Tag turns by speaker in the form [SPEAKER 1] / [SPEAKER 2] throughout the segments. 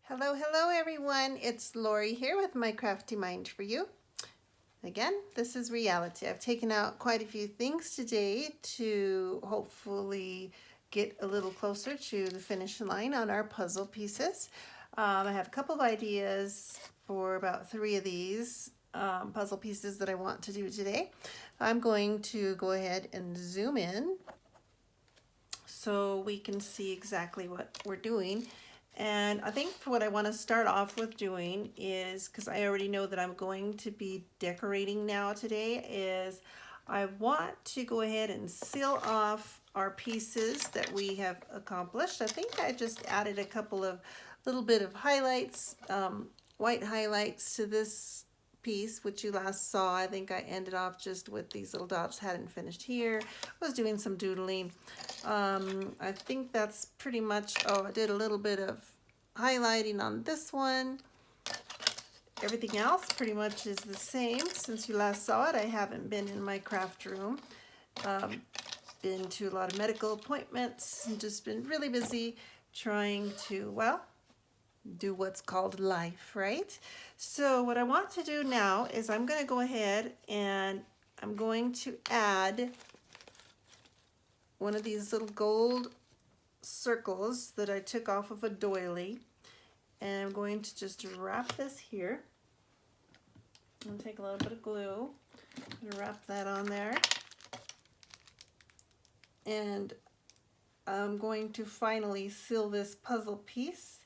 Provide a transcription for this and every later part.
[SPEAKER 1] Hello, hello everyone. It's Lori here with my crafty mind for you. Again, this is reality. I've taken out quite a few things today to hopefully get a little closer to the finish line on our puzzle pieces. I have a couple of ideas for about 3 of these puzzle pieces that I want to do today. I'm going to go ahead and zoom in so we can see exactly what we're doing. And I think what I want to start off with doing is, because I already know that I'm going to be decorating now today, is I want to go ahead and seal off our pieces that we have accomplished. I think I just added a couple of little bit of highlights, white highlights to this piece, which you last saw. I think I ended off just with these little dots, hadn't finished here. I was doing some doodling. I think that's pretty much, I did a little bit of highlighting on this one. Everything else pretty much is the same. Since you last saw it, I haven't been in my craft room. Been to a lot of medical appointments and just been really busy trying to, well, do what's called life, right? So what I want to do now is I'm going to go ahead and I'm going to add one of these little gold circles that I took off of a doily, and I'm going to just wrap this here. I'm going to take a little bit of glue and wrap that on there, and I'm going to finally seal this puzzle piece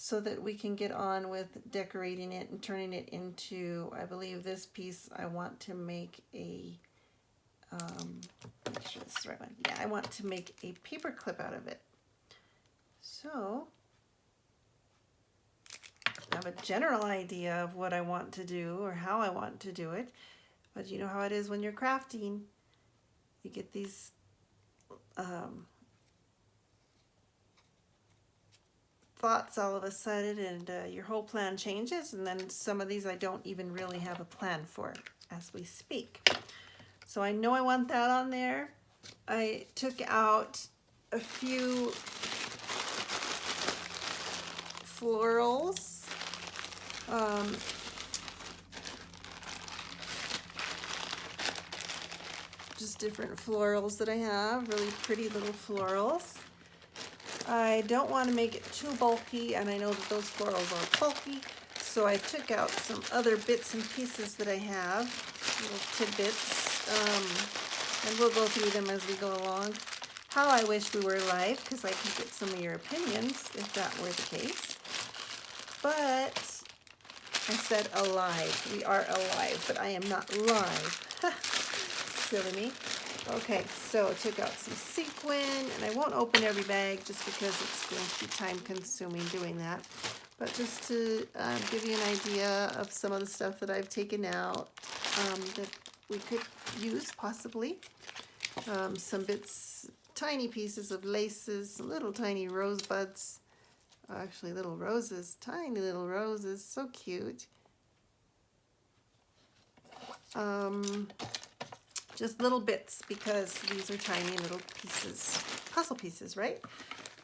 [SPEAKER 1] so that we can get on with decorating it and turning it into, I believe this piece I want to make a make sure this is the right one. Yeah, I want to make a paper clip out of it. So I have a general idea of what I want to do or how I want to do it, but you know how it is when you're crafting. You get these thoughts all of a sudden, and your whole plan changes, and then some of these I don't even really have a plan for as we speak. So I know I want that on there. I took out a few florals. Just different florals that I have, really pretty little florals. I don't want to make it too bulky, and I know that those florals are bulky, so I took out some other bits and pieces that I have, little tidbits. And we'll go through them as we go along. How I wish we were live, because I could get some of your opinions if that were the case. But I said alive. We are alive, but I am not live. Silly me. Okay, so I took out some sequin, and I won't open every bag just because it's going to be time consuming doing that. But just to give you an idea of some of the stuff that I've taken out that we could use possibly. Some bits, tiny pieces of laces, some little tiny rosebuds, actually little roses, tiny little roses, so cute. Just little bits because these are tiny little pieces, puzzle pieces, right?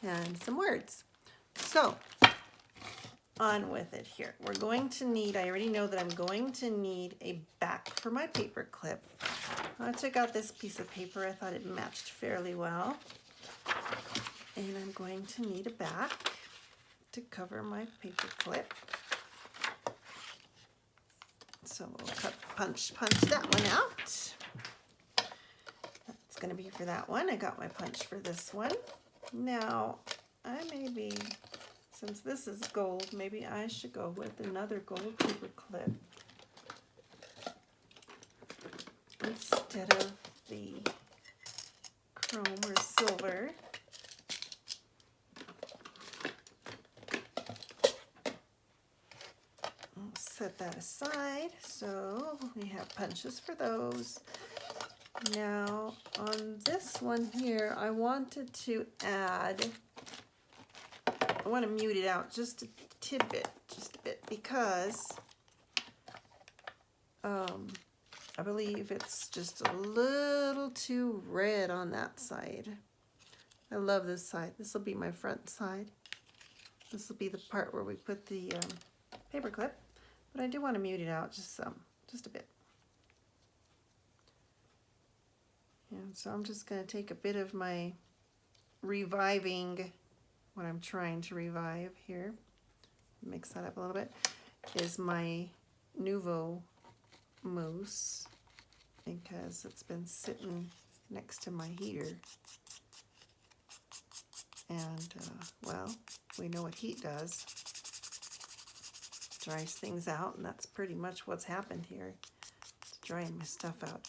[SPEAKER 1] And some words. So on with it here. We're going to need, I already know that I'm going to need a back for my paper clip. I took out this piece of paper. I thought it matched fairly well. And I'm going to need a back to cover my paper clip. So we'll punch that one out. That's going to be for that one. I got my punch for this one. Now, since this is gold, maybe I should go with another gold paper clip instead of the chrome or silver. I'll set that aside. So we have punches for those. Now on this one here, I wanted to add, I want to mute it out just a tidbit, just a bit, because I believe it's just a little too red on that side. I love this side. This will be my front side. This will be the part where we put the paper clip, but I do want to mute it out just a bit. And so I'm just going to take a bit of my reviving, what I'm trying to revive here, mix that up a little bit, is my Nouveau mousse, because it's been sitting next to my heater. And, well, we know what heat does. Dries things out, and that's pretty much what's happened here. It's drying my stuff out.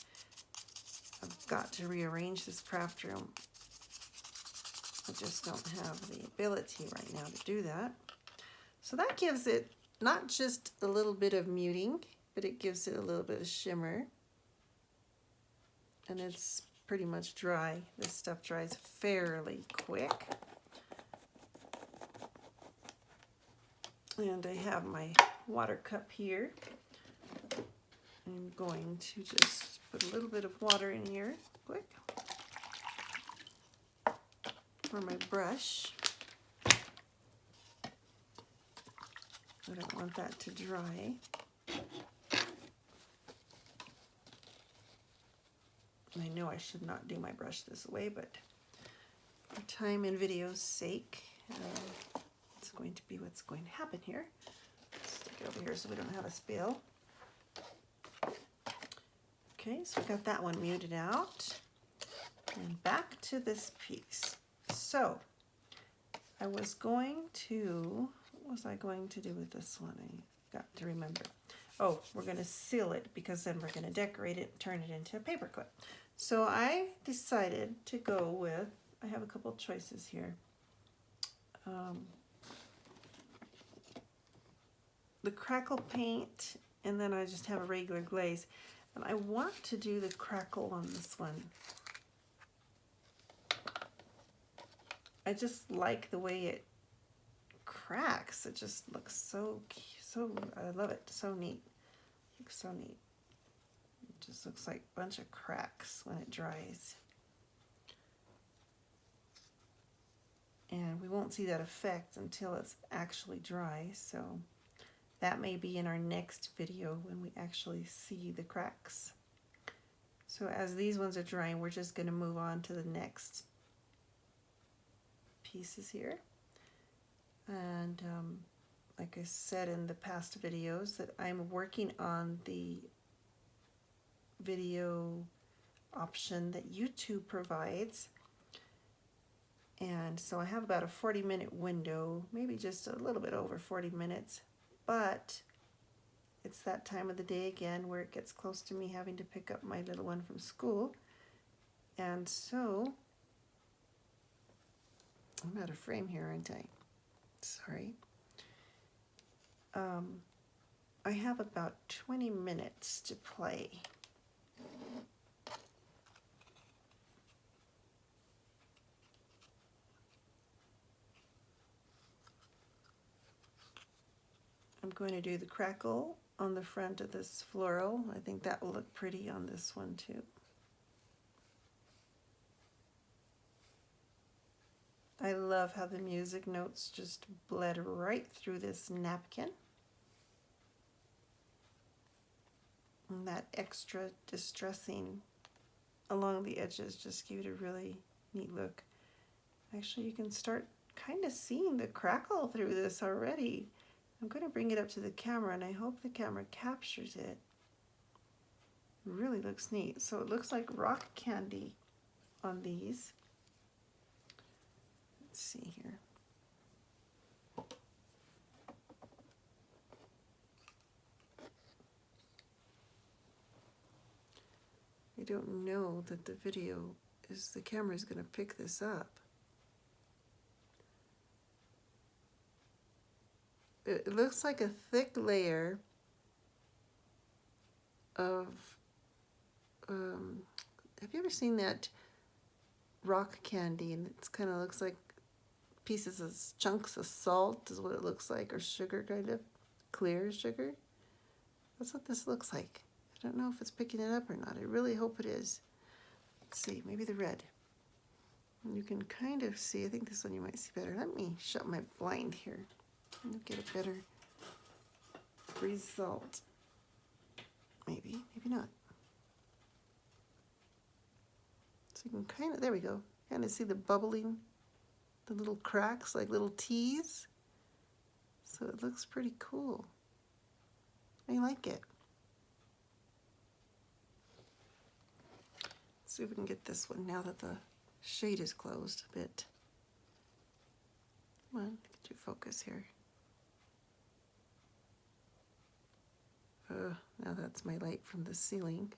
[SPEAKER 1] I've got to rearrange this craft room. I just don't have the ability right now to do that. So that gives it not just a little bit of muting, but it gives it a little bit of shimmer. And it's pretty much dry. This stuff dries fairly quick. And I have my water cup here. I'm going to just put a little bit of water in here quick for my brush. I don't want that to dry. I know I should not do my brush this way, but for time and video's sake, it's going to be what's going to happen here. Stick it over here so we don't have a spill. Okay, so we got that one muted out. And back to this piece. So, I was going to, what was I going to do with this one? I got to remember. Oh, we're going to seal it because then we're going to decorate it and turn it into a paper clip. So I decided to go with, I have a couple choices here. The Crackle paint, and then I just have a regular glaze. And I want to do the Crackle on this one. I just like the way it cracks. It just looks so, I love it. So neat. Looks so neat. It just looks like a bunch of cracks when it dries. And we won't see that effect until it's actually dry, so that may be in our next video when we actually see the cracks. So as these ones are drying, we're just going to move on to the next pieces here. And like I said in the past videos, that I'm working on the video option that YouTube provides. And so I have about a 40-minute window, maybe just a little bit over 40 minutes, but it's that time of the day again where it gets close to me having to pick up my little one from school. And so, I'm out of frame here, aren't I? Sorry. I have about 20 minutes to play. I'm going to do the Crackle on the front of this floral. I think that will look pretty on this one too. I love how the music notes just bled right through this napkin. And that extra distressing along the edges just gave it a really neat look. Actually, you can start kind of seeing the crackle through this already. I'm going to bring it up to the camera, and I hope the camera captures it. It really looks neat. So it looks like rock candy on these. Let's see here. I don't know that the camera is going to pick this up. It looks like a thick layer of, have you ever seen that rock candy? And it kind of looks like pieces of chunks of salt is what it looks like, or sugar, kind of clear sugar. That's what this looks like. I don't know if it's picking it up or not. I really hope it is. Let's see, maybe the red. You can kind of see, I think this one you might see better. Let me shut my blind here and get a better result. Maybe, maybe not. So you can kind of, there we go, kind of see the bubbling, the little cracks like little T's. So it looks pretty cool. I like it. Let's see if we can get this one now that the shade is closed a bit. Come on, get your focus here. Now that's my light from the ceiling.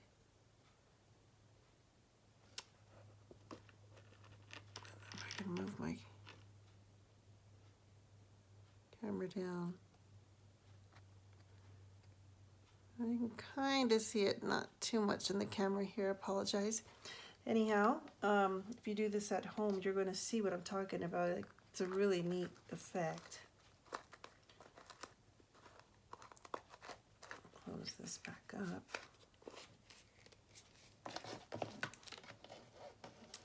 [SPEAKER 1] If I can move my camera down. I can kind of see it, not too much in the camera here, I apologize. Anyhow, if you do this at home, you're going to see what I'm talking about. It's a really neat effect. Close this back up.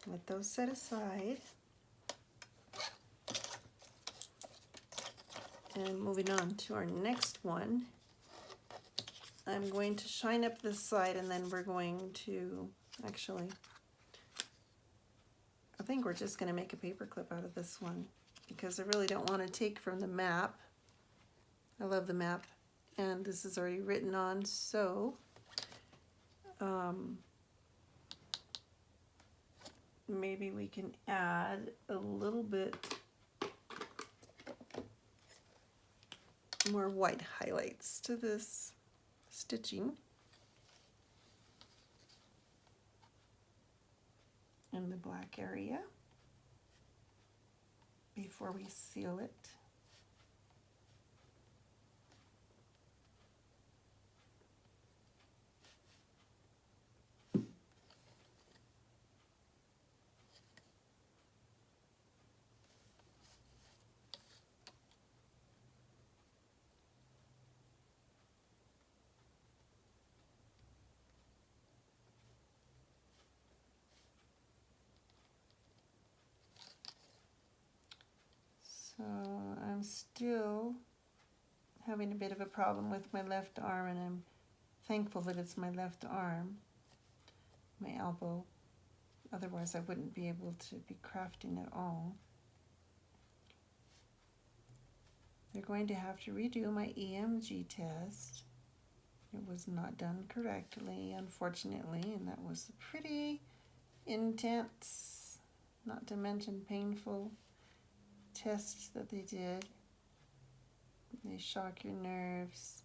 [SPEAKER 1] Let those set aside. And moving on to our next one, I'm going to shine up this side, and then we're going to, actually, I think we're just going to make a paper clip out of this one because I really don't want to take from the map. I love the map, and this is already written on, so maybe we can add a little bit more white highlights to this stitching in the black area before we seal it. So I'm still having a bit of a problem with my left arm, and I'm thankful that it's my left arm, my elbow. Otherwise I wouldn't be able to be crafting at all. They're going to have to redo my EMG test. It was not done correctly, unfortunately, and that was pretty intense, not to mention painful tests that they did. They shock your nerves,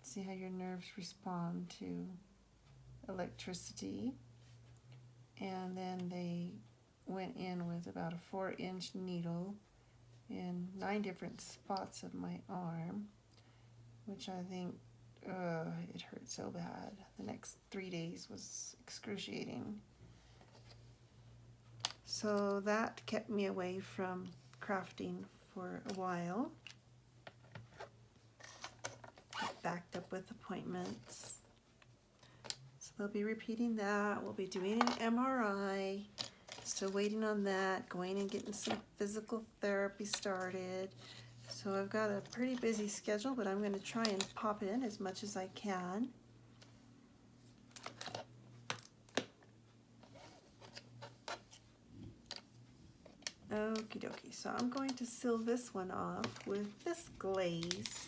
[SPEAKER 1] see how your nerves respond to electricity, and then they went in with about a 4-inch needle in 9 different spots of my arm, which I think it hurt so bad. The next 3 days was excruciating. So that kept me away from crafting for a while. Backed up with appointments. So they'll be repeating that. We'll be doing an MRI. Still waiting on that. Going and getting some physical therapy started. So I've got a pretty busy schedule, but I'm going to try and pop in as much as I can. Okie dokie, so I'm going to seal this one off with this glaze.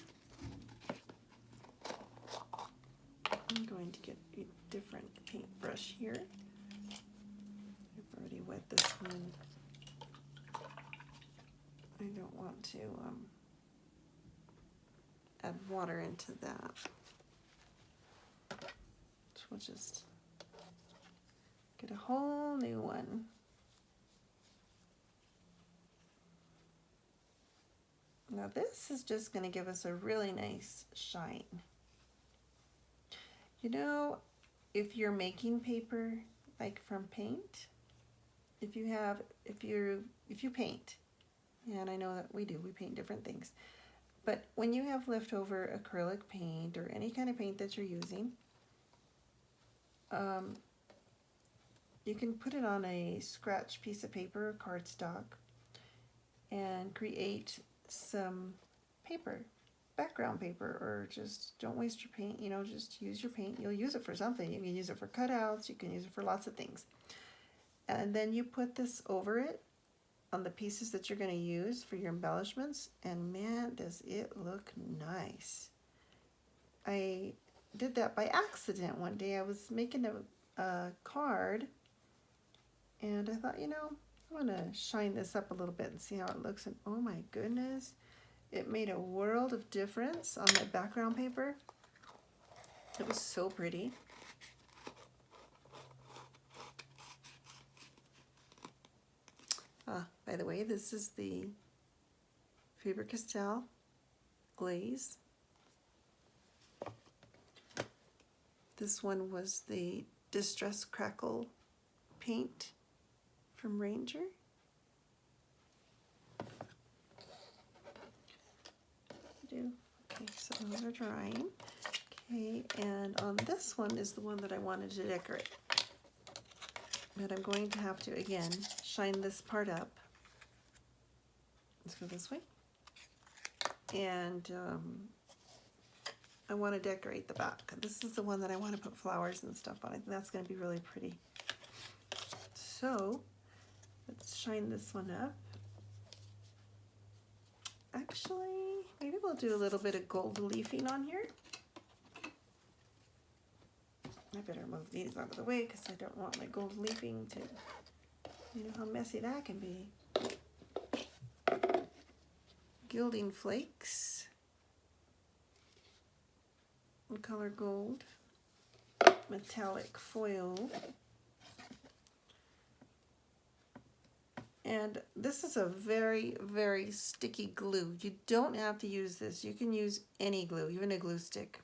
[SPEAKER 1] I'm going to get a different paintbrush here. I've already wet this one. I don't want to add water into that. So we'll just get a whole new one. Now this is just going to give us a really nice shine. You know, if you're making paper like from paint, if you paint, and I know that we do, we paint different things, but when you have leftover acrylic paint or any kind of paint that you're using, you can put it on a scratch piece of paper or cardstock and create some paper, background paper, or just don't waste your paint, you know, just use your paint. You'll use it for something. You can use it for cutouts, you can use it for lots of things. And then you put this over it on the pieces that you're going to use for your embellishments, and man, does it look nice. I did that by accident one day. I was making a card, and I thought, you know, I'm going to shine this up a little bit and see how it looks, and oh my goodness, it made a world of difference on my background paper. It was so pretty. By the way, this is the Faber-Castell Glaze. This one was the Distress Crackle paint from Ranger. Okay, so those are drying. Okay, and on this one is the one that I wanted to decorate. But I'm going to have to, again, shine this part up. Let's go this way. And I want to decorate the back. This is the one that I want to put flowers and stuff on. I think that's going to be really pretty. So let's shine this one up. Actually, maybe we'll do a little bit of gold leafing on here. I better move these out of the way because I don't want my gold leafing to, you know how messy that can be. Gilding flakes, color gold, metallic foil, and this is a very, very sticky glue. You don't have to use this. You can use any glue, even a glue stick.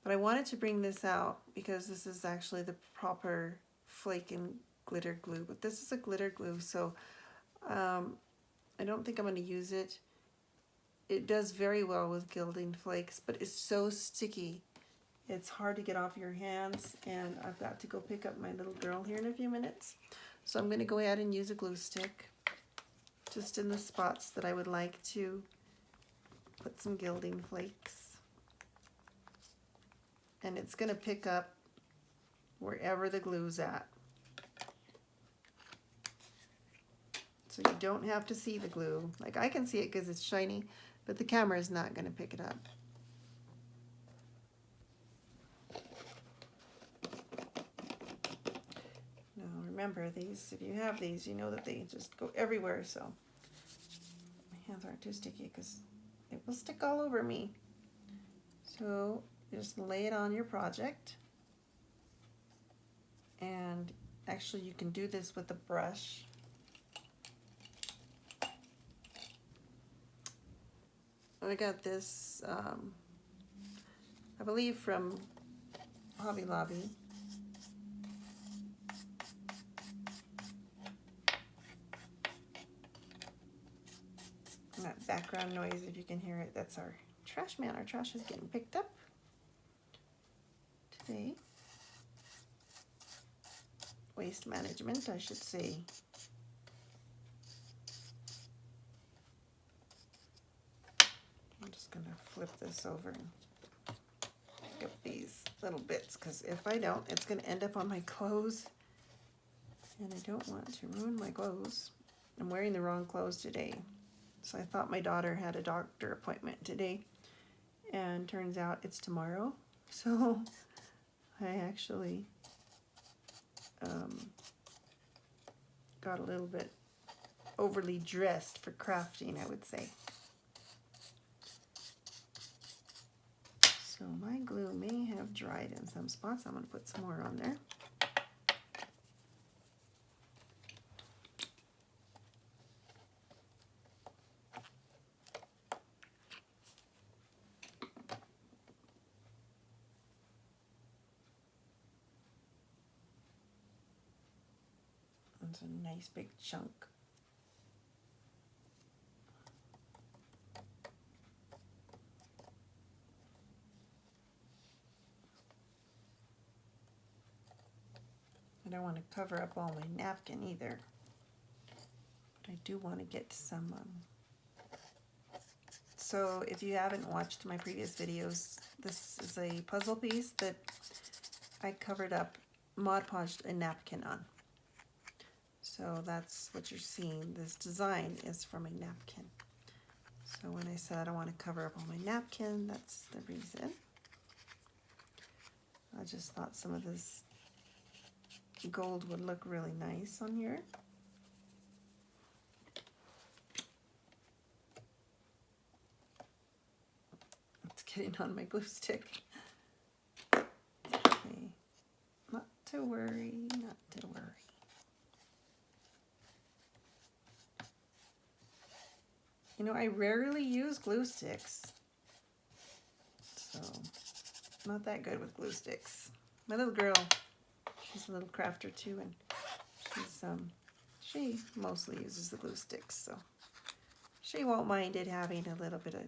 [SPEAKER 1] But I wanted to bring this out because this is actually the proper flake and glitter glue. But this is a glitter glue, so I don't think I'm going to use it. It does very well with gilding flakes, but it's so sticky. It's hard to get off your hands, and I've got to go pick up my little girl here in a few minutes. So I'm going to go ahead and use a glue stick just in the spots that I would like to put some gilding flakes. And it's going to pick up wherever the glue's at. So you don't have to see the glue. Like, I can see it because it's shiny, but the camera is not going to pick it up. Now remember, these, if you have these, you know that they just go everywhere, so my hands aren't too sticky because it will stick all over me. So just lay it on your project. And actually you can do this with a brush. I got this, I believe from Hobby Lobby. That background noise, if you can hear it, that's our trash man. Our trash is getting picked up today. Waste management, I should say. I'm just going to flip this over and pick up these little bits, because if I don't, it's going to end up on my clothes, and I don't want to ruin my clothes. I'm wearing the wrong clothes today, so I thought my daughter had a doctor appointment today, and turns out it's tomorrow, so I actually got a little bit overly dressed for crafting, I would say. So my glue may have dried in some spots. I'm going to put some more on there. That's a nice big chunk. don't want to cover up all my napkin either. But I do want to get some. So if you haven't watched my previous videos, this is a puzzle piece that I covered up, Mod Podged a napkin on. So that's what you're seeing. This design is from a napkin. So when I said I want to cover up all my napkin, that's the reason. I just thought some of this gold would look really nice on here. It's getting on my glue stick. Okay. Not to worry, not to worry. You know, I rarely use glue sticks, so I'm not that good with glue sticks. My little girl, she's a little crafter too, and she mostly uses the glue sticks, so she won't mind it having a little bit of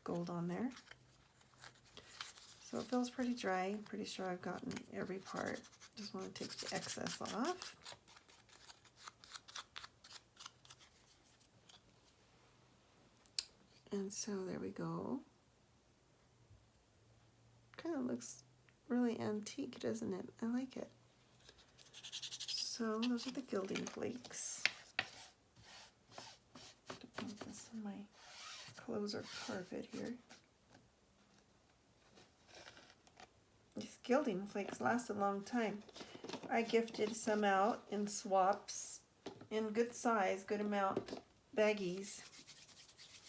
[SPEAKER 1] gold on there. So it feels pretty dry. I'm pretty sure I've gotten every part. Just want to take the excess off. And so there we go. Kind of looks really antique, doesn't it? I like it. So those are the gilding flakes. To put this on my clothes or carpet here. These gilding flakes last a long time. I gifted some out in swaps in good size, good amount baggies.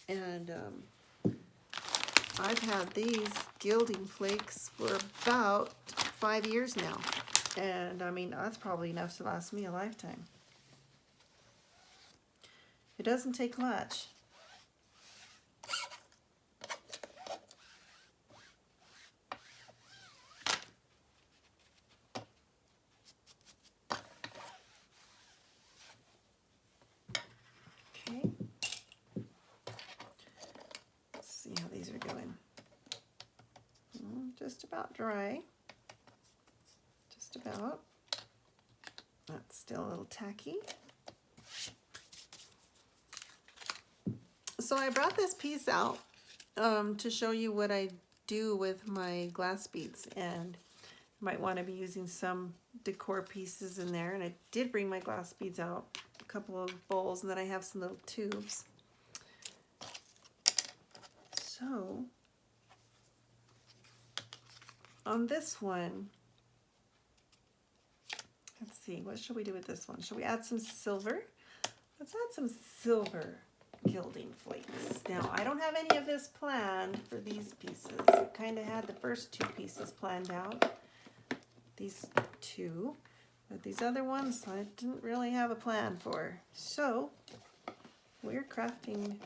[SPEAKER 1] And I've had these gilding flakes for about 5 years now. And I mean, that's probably enough to last me a lifetime. It doesn't take much. Okay. Let's see how these are going. Just about dry. Just about. That's still a little tacky. So I brought this piece out to show you what I do with my glass beads, and you might want to be using some decor pieces in there. And I did bring my glass beads out, a couple of bowls, and then I have some little tubes. So on this one, let's see, what should we do with this one? Should we add some silver? Let's add some silver gilding flakes. Now, I don't have any of this planned for these pieces. I kind of had the first two pieces planned out, these two, but these other ones I didn't really have a plan for. So we're crafting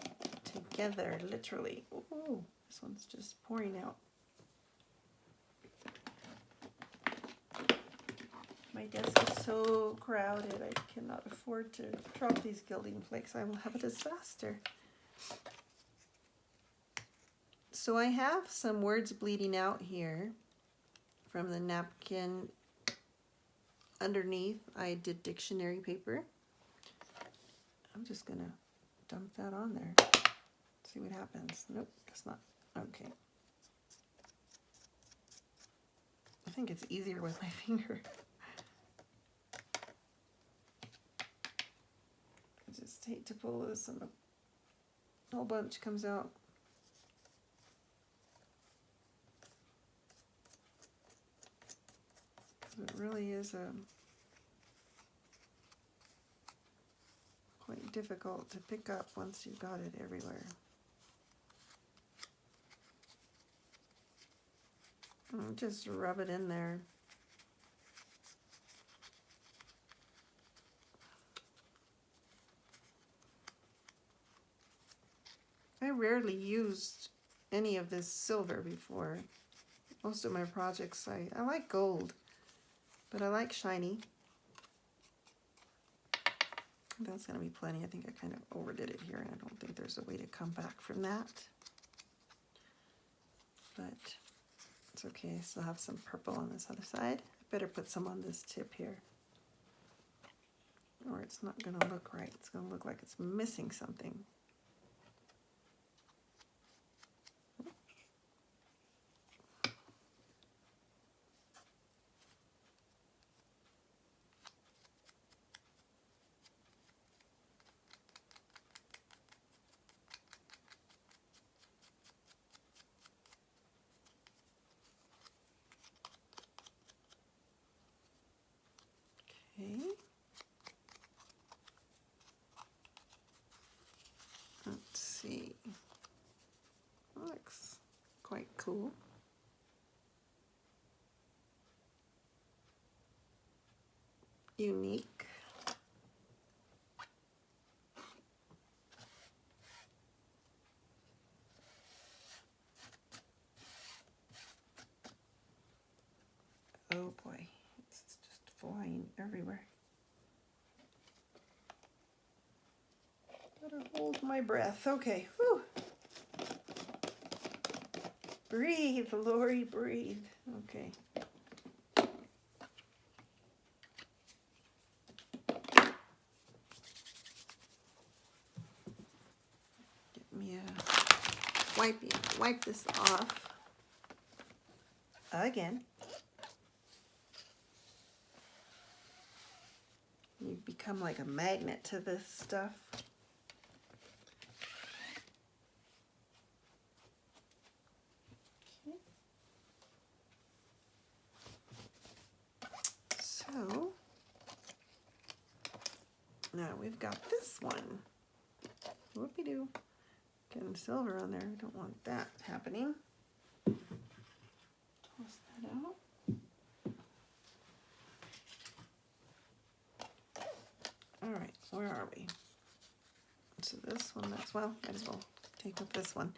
[SPEAKER 1] together, literally. Ooh, this one's just pouring out. My desk is so crowded, I cannot afford to drop these gilding flakes. I will have a disaster. So I have some words bleeding out here from the napkin. Underneath, I did dictionary paper. I'm just gonna dump that on there. See what happens. Nope, it's not. Okay. I think it's easier with my finger. I just hate to pull this and a whole bunch comes out. It really is quite difficult to pick up once you've got it everywhere. And just rub it in there. I rarely used any of this silver before. Most of my projects, I like gold, but I like shiny. That's going to be plenty. I think I kind of overdid it here, and I don't think there's a way to come back from that. But it's okay. I still have some purple on this other side. I better put some on this tip here. or it's not going to look right. It's going to look like it's missing something. Okay. Let's see. Looks quite cool. Unique. Oh boy, it's just flying everywhere. Better hold my breath. Okay. Whew. Breathe, Lori, breathe. Okay. Get me a wipe this off again. You become like a magnet to this stuff. Okay. So now we've got this one. Whoopie-doo. Getting silver on there. I don't want that happening. Toss that out. All right, where are we? So this one, that's, well, might as well take up this one.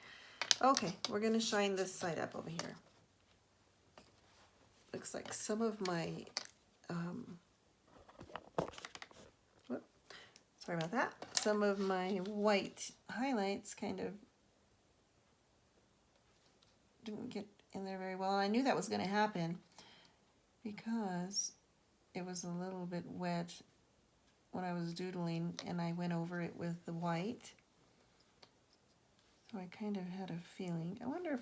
[SPEAKER 1] Okay, we're going to shine this side up over here. Looks like some of my, sorry about that. Some of my white highlights kind of didn't get in there very well. I knew that was going to happen because it was a little bit wet when I was doodling and I went over it with the white. So I kind of had a feeling. I wonder if